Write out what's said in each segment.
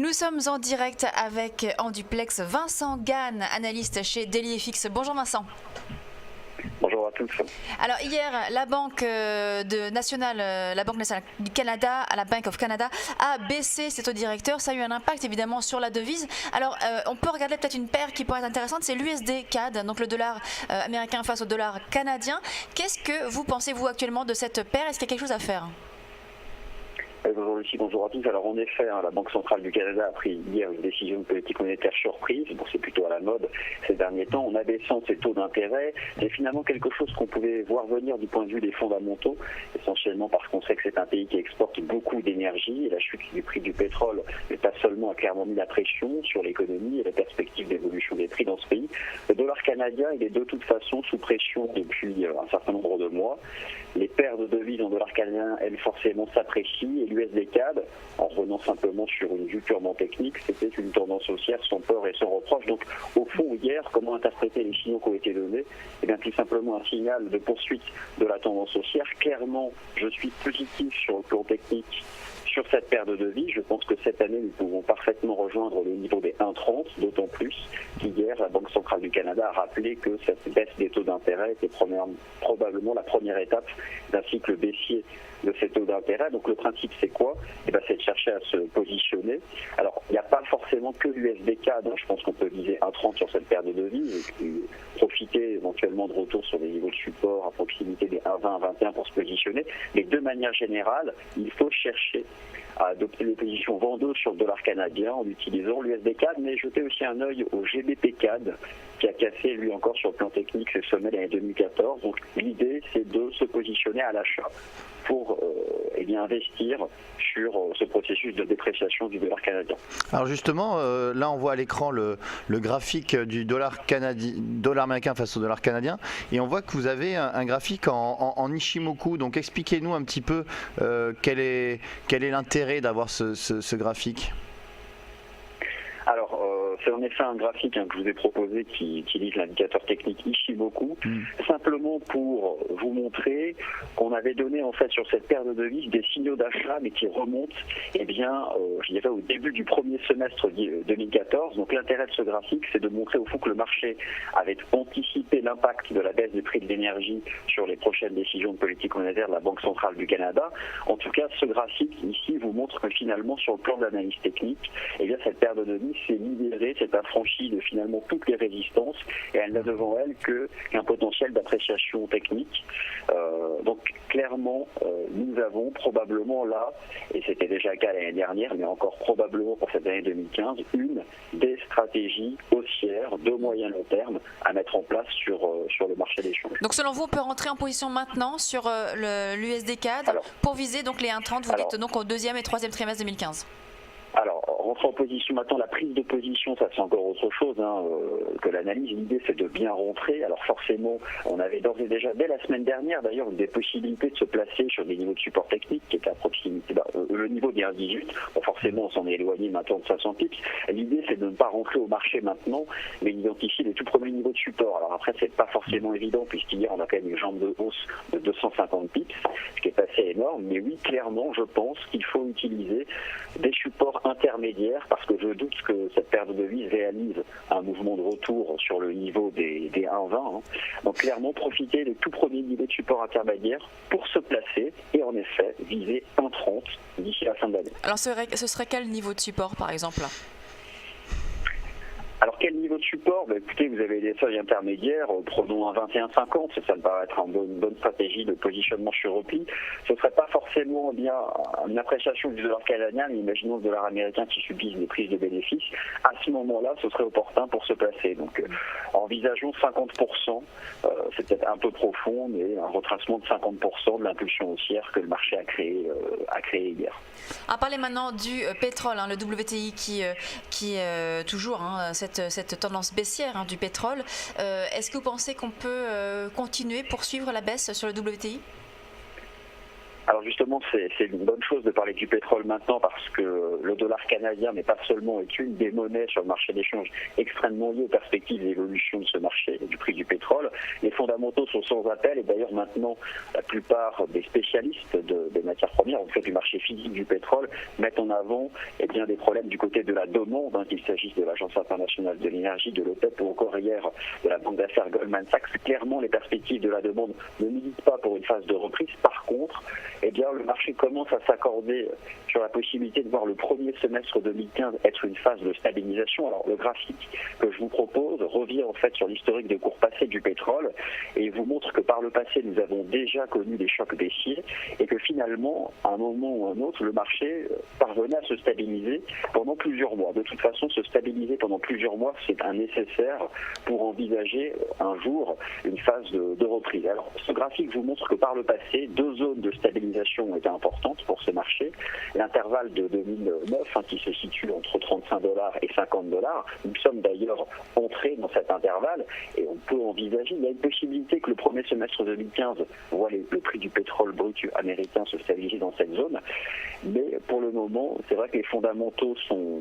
Nous sommes en direct avec en duplex Vincent Gane, analyste chez DailyFX. Bonjour Vincent. Bonjour à tous. Alors hier, la Banque nationale du Canada, la Bank of Canada, a baissé ses taux directeurs. Ça a eu un impact évidemment sur la devise. Alors on peut regarder peut-être une paire qui pourrait être intéressante, c'est l'USD CAD, donc le dollar américain face au dollar canadien. Qu'est-ce que vous pensez vous actuellement de cette paire? Est-ce qu'il y a quelque chose à faire? Bonjour Lucie, bonjour à tous. Alors en effet, la Banque centrale du Canada a pris hier une décision de politique monétaire surprise. Bon, c'est plutôt à la mode ces derniers temps. En abaissant ses taux d'intérêt, c'est finalement quelque chose qu'on pouvait voir venir du point de vue des fondamentaux, essentiellement parce qu'on sait que c'est un pays qui exporte beaucoup d'énergie et la chute du prix du pétrole, mais pas seulement, a clairement mis la pression sur l'économie et la perspective d'évolution des prix dans ce pays. Le dollar canadien, il est de toute façon sous pression depuis un certain nombre de mois. Les paires de devises en dollars canadiens, elles, forcément s'apprécient. Et l'USD CAD, en revenant simplement sur une vue purement technique, c'était une tendance haussière sans peur et sans reproche. Donc, au fond, hier, comment interpréter les signaux qui ont été donnés? Eh bien, tout simplement un signal de poursuite de la tendance haussière. Clairement, je suis positif sur le plan technique sur cette paire de devises. Je pense que cette année, nous pouvons parfaitement rejoindre le niveau des 1,30, d'autant plus qu'hier, la Banque centrale du Canada a rappelé que cette baisse des taux d'intérêt était probablement la première étape d'un cycle baissier de ces taux d'intérêt. Donc le principe, c'est quoi? C'est de chercher à se positionner. Alors, il n'y a pas forcément que l'USD CAD. Je pense qu'on peut viser 1,30 sur cette paire de devises et profiter éventuellement de retour sur des niveaux de support à proximité des 1,20, 1,21 pour se positionner. Mais de manière générale, il faut chercher à adopter des positions vendeuses sur le dollar canadien en utilisant l'USD CAD, mais jeter aussi un œil au GBP CAD qui a cassé lui encore sur le plan technique ses sommets l'année 2014. Donc l'idée, c'est de se positionner à l'achat pour investir sur ce processus de dépréciation du dollar canadien. Alors justement, là on voit à l'écran le graphique du dollar américain face au dollar canadien, et on voit que vous avez un graphique en Ichimoku. Donc expliquez-nous un petit peu quel est l'intérêt d'avoir ce graphique. Alors, c'est en effet un graphique que je vous ai proposé qui utilise l'indicateur technique Ichimoku, simplement pour vous montrer qu'on avait donné en fait sur cette paire de devises des signaux d'achat, mais qui remontent, je dirais au début du premier semestre 2014. Donc l'intérêt de ce graphique, c'est de montrer au fond que le marché avait anticipé l'impact de la baisse des prix de l'énergie sur les prochaines décisions de politique monétaire de la Banque centrale du Canada. En tout cas, ce graphique ici vous montre que finalement, sur le plan d'analyse technique, cette paire de devises s'est libérée, s'est affranchie de finalement toutes les résistances, et elle n'a devant elle qu'un potentiel d'appréciation technique. Donc clairement, nous avons probablement là, et c'était déjà le cas l'année dernière, mais encore probablement pour cette année 2015, une des stratégies haussières de moyen long terme à mettre en place sur le marché des changes. Donc selon vous, on peut rentrer en position maintenant sur l'USD CAD pour viser donc les 1,30, vous dites donc au deuxième et troisième trimestre 2015. Alors, rentrer en position maintenant, la prise de position, ça c'est encore autre chose que l'analyse. L'idée, c'est de bien rentrer. Alors forcément, on avait d'ores et déjà, dès la semaine dernière d'ailleurs, des possibilités de se placer sur des niveaux de support technique qui étaient à proximité. Le niveau des 1,18, forcément on s'en est éloigné maintenant de 500 pips. L'idée, c'est de ne pas rentrer au marché maintenant, mais d'identifier les tout premiers niveaux de support. Alors après, c'est pas forcément évident, puisqu'hier on a quand même une jambe de hausse de 250 pips, ce qui est assez énorme. Mais oui, clairement, je pense qu'il faut utiliser des supports intermédiaires, parce que je doute que cette paire de devises réalise un mouvement de retour sur le niveau des 1,20. Donc clairement, profiter des tout premiers niveaux de support intermédiaires pour se placer et en effet viser 1,30 d'ici la fin de l'année. Alors ce serait quel niveau de support par exemple? Alors quel niveau de support? Écoutez, vous avez des seuils intermédiaires, prenons un 21,50, ça me paraît être une bonne stratégie de positionnement sur repli. Ce ne serait pas forcément une appréciation du dollar canadien, mais imaginons le dollar américain qui subisse des prises de bénéfices. À ce moment-là, ce serait opportun pour se placer. Donc envisageons 50%, c'est peut-être un peu profond, mais un retracement de 50% de l'impulsion haussière que le marché a créé hier. À parler maintenant du pétrole, le WTI qui est toujours cette tendance baissière du pétrole. Est-ce que vous pensez qu'on peut continuer, poursuivre la baisse sur le WTI? Alors justement, c'est une bonne chose de parler du pétrole maintenant, parce que le dollar canadien, mais pas seulement, est une des monnaies sur le marché d'échange extrêmement liée aux perspectives d'évolution de ce marché, du prix du pétrole. Les fondamentaux sont sans appel et d'ailleurs maintenant la plupart des spécialistes des matières premières, en fait du marché physique du pétrole, mettent en avant des problèmes du côté de la demande, qu'il s'agisse de l'Agence internationale de l'énergie, de l'OPEP ou encore hier de la banque d'affaires Goldman Sachs. Clairement, les perspectives de la demande ne militent pas pour une phase de reprise. Par contre, le marché commence à s'accorder sur la possibilité de voir le premier semestre 2015 être une phase de stabilisation. Alors le graphique que je vous propose revient en fait sur l'historique de cours passé du pétrole et vous montre que par le passé nous avons déjà connu des chocs baissiers et que finalement à un moment ou à un autre le marché parvenait à se stabiliser pendant plusieurs mois. De toute façon, se stabiliser pendant plusieurs mois, c'est un nécessaire pour envisager un jour une phase de reprise. Alors ce graphique vous montre que par le passé, deux zones de stabilisation étaient importantes pour ce marché. L'intervalle de 2009 qui se situe entre 35 $ et 50 $. Nous sommes d'ailleurs entrés dans cet intervalle et on peut envisager, il y a une possibilité que le premier semestre 2015 voit le prix du pétrole brut américain se stabiliser dans cette zone. Mais pour le moment, c'est vrai que les fondamentaux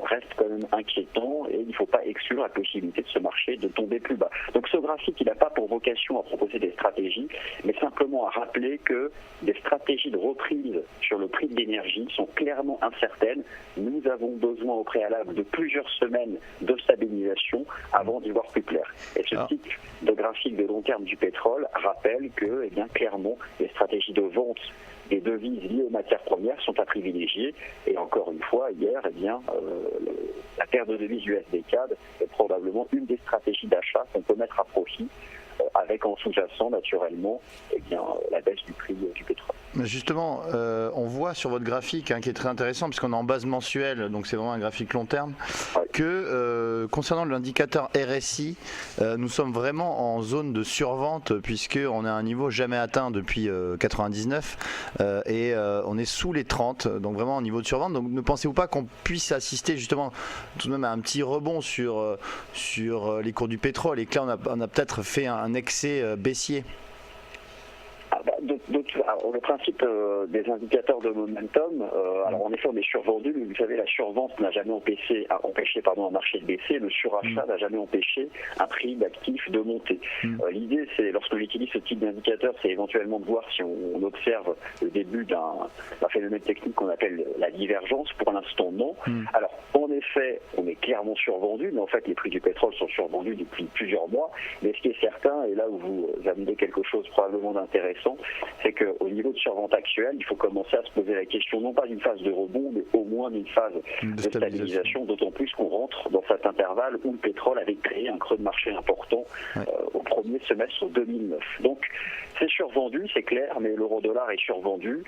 restent quand même inquiétants et il ne faut pas exclure la possibilité de ce marché de tomber plus bas. Donc ce graphique, il n'a pas pour vocation à proposer des stratégies, mais simplement à rappeler que des stratégies de reprise sur le prix de l'énergie sont clairement incertaines. Nous avons besoin au préalable de plusieurs semaines de stabilisation avant d'y voir plus clair. Et ce type de graphique de long terme du pétrole rappelle que, clairement, les stratégies de vente des devises liées aux matières premières sont à privilégier. Et encore une fois, hier, la paire de devises USD-CAD est probablement une des stratégies d'achat qu'on peut mettre à profit, avec en sous-jacent naturellement la baisse du prix du pétrole. Justement, on voit sur votre graphique qui est très intéressant puisqu'on est en base mensuelle, donc c'est vraiment un graphique long terme, que concernant l'indicateur RSI, nous sommes vraiment en zone de survente puisqu'on est à un niveau jamais atteint depuis 99 et on est sous les 30, donc vraiment en niveau de survente. Donc ne pensez-vous pas qu'on puisse assister justement tout de même à un petit rebond sur les cours du pétrole et que là on a peut-être fait un excès baissier? Le principe des indicateurs de momentum, alors en effet on est survendu, mais vous savez la survente n'a jamais empêché un marché de baisser, le surachat n'a jamais empêché un prix d'actifs de monter. L'idée c'est, lorsqu'on utilise ce type d'indicateur, c'est éventuellement de voir si on observe le début d'un phénomène technique qu'on appelle la divergence. Pour l'instant non. Alors en effet on est clairement survendu, mais en fait les prix du pétrole sont survendus depuis plusieurs mois, mais ce qui est certain, et là où vous amenez quelque chose probablement d'intéressant, c'est qu'au niveau de survente actuelle, il faut commencer à se poser la question non pas d'une phase de rebond, mais au moins d'une phase de stabilisation, d'autant plus qu'on rentre dans cet intervalle où le pétrole avait créé un creux de marché important au premier semestre 2009. Donc c'est survendu, c'est clair, mais l'euro-dollar est survendu.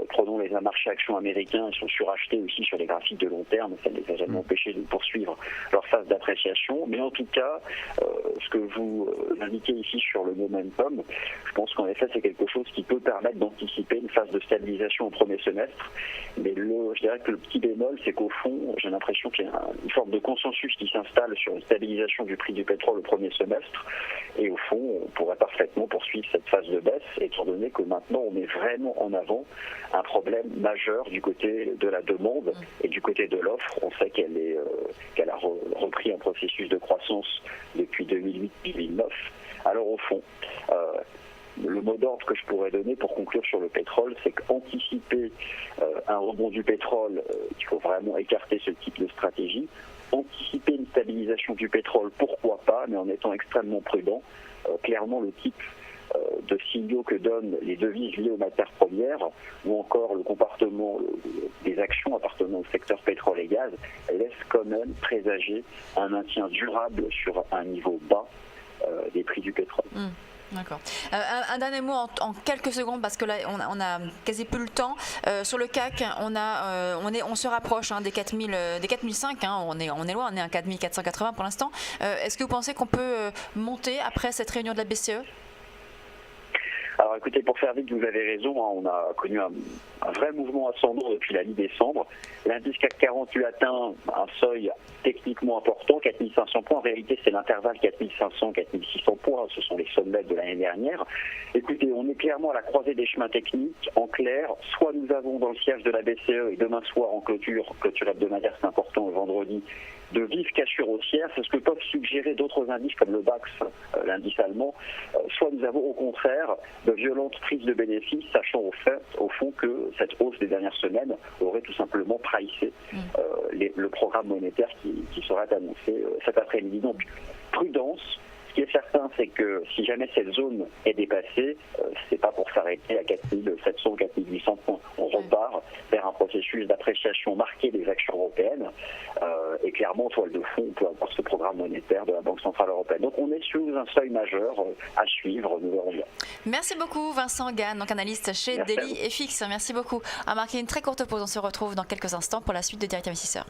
Prenons les marchés actions américains, ils sont surachetés aussi sur les graphiques de long terme, ça ne les a jamais empêchés de poursuivre leur phase d'appréciation. Mais en tout cas, ce que vous indiquez ici sur le momentum, je pense qu'en effet c'est quelque chose qui peut permettre d'anticiper une phase de stabilisation au premier semestre. Mais je dirais que le petit bémol, c'est qu'au fond, j'ai l'impression qu'il y a une forme de consensus qui s'installe sur une stabilisation du prix du pétrole au premier semestre. Et au fond, on pourrait parfaitement poursuivre cette phase de baisse, étant donné que maintenant on met vraiment en avant un problème majeur du côté de la demande et du côté de l'offre. On sait qu'elle a repris un processus de croissance depuis 2008-2009. Alors au fond, le mot d'ordre que je pourrais donner pour conclure sur le pétrole, c'est qu'anticiper un rebond du pétrole, il faut vraiment écarter ce type de stratégie. Anticiper une stabilisation du pétrole, pourquoi pas, mais en étant extrêmement prudent. Clairement, le type de signaux que donnent les devises liées aux matières premières ou encore le comportement des actions appartenant au secteur pétrole et gaz laisse quand même présager un maintien durable sur un niveau bas des prix du pétrole. D'accord. Un dernier mot en quelques secondes parce que là on a quasi plus le temps. Sur le CAC, on se rapproche des 4005. On est loin, on est à 4480 pour l'instant. Est-ce que vous pensez qu'on peut monter après cette réunion de la BCE ? Alors écoutez, pour faire vite, vous avez raison, hein, on a connu un vrai mouvement ascendant depuis la mi-décembre. L'indice CAC 40 lui atteint un seuil techniquement important, 4500 points. En réalité, c'est l'intervalle 4500-4600 points, ce sont les sommets de l'année dernière. Écoutez, on est clairement à la croisée des chemins techniques. En clair, soit nous avons dans le siège de la BCE, et demain soir en clôture hebdomadaire, c'est important, le vendredi, de vives cassures haussières, c'est ce que peuvent suggérer d'autres indices comme le DAX, l'indice allemand. Soit nous avons au contraire de violentes prises de bénéfices, sachant au fond que cette hausse des dernières semaines aurait tout simplement pricé le programme monétaire qui serait annoncé cet après-midi. Donc prudence. Ce qui est certain, c'est que si jamais cette zone est dépassée, c'est pas pour s'arrêter à 4700 ou 4800 points. On repart vers un processus d'appréciation marqué des actions européennes. Et clairement, en toile de fond, on peut avoir ce programme monétaire de la Banque Centrale Européenne. Donc on est sous un seuil majeur à suivre, nous verrons bien. Merci beaucoup Vincent Gane, donc analyste chez Daily FX. Merci beaucoup. On a marqué une très courte pause, on se retrouve dans quelques instants pour la suite de Direct Investisseur.